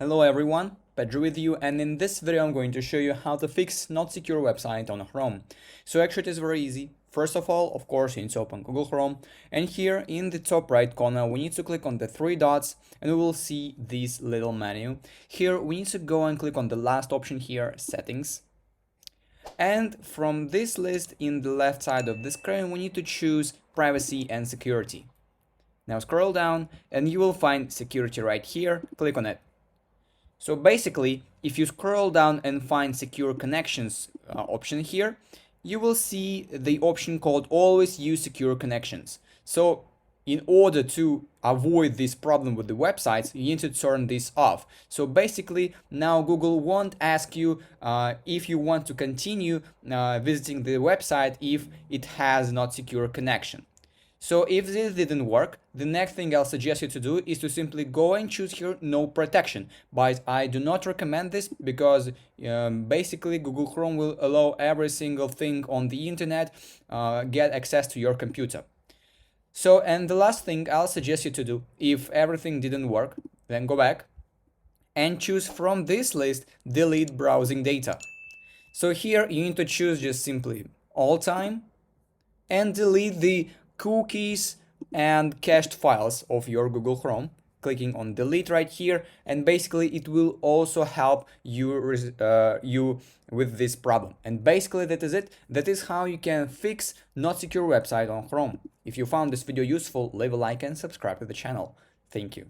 Hello everyone, Pedro with you, and in this video I'm going to show you how to fix not secure website on Chrome. So actually it is very easy. First of all, of course, you need to open Google Chrome, and here in the top right corner we need to click on the three dots and we will see this little menu. Here we need to go and click on the last option here, settings. And from this list in the left side of the screen we need to choose privacy and security. Now scroll down and you will find security right here, click on it. So basically, if you scroll down and find secure connections option here, you will see the option called always use secure connections. So in order to avoid this problem with the websites, you need to turn this off. So basically now Google won't ask you if you want to continue visiting the website if it has not secure connection. So if this didn't work, the next thing I'll suggest you to do is to simply go and choose here no protection. But I do not recommend this because basically Google Chrome will allow every single thing on the internet get access to your computer. So, and the last thing I'll suggest you to do, if everything didn't work, then go back and choose from this list delete browsing data. So here you need to choose just simply all time and delete the cookies and cached files of your Google Chrome, clicking on delete right here, and basically it will also help you with this problem. And basically that is it. That is how you can fix not secure website on Chrome. If you found this video useful, leave a like and subscribe to the channel. Thank you.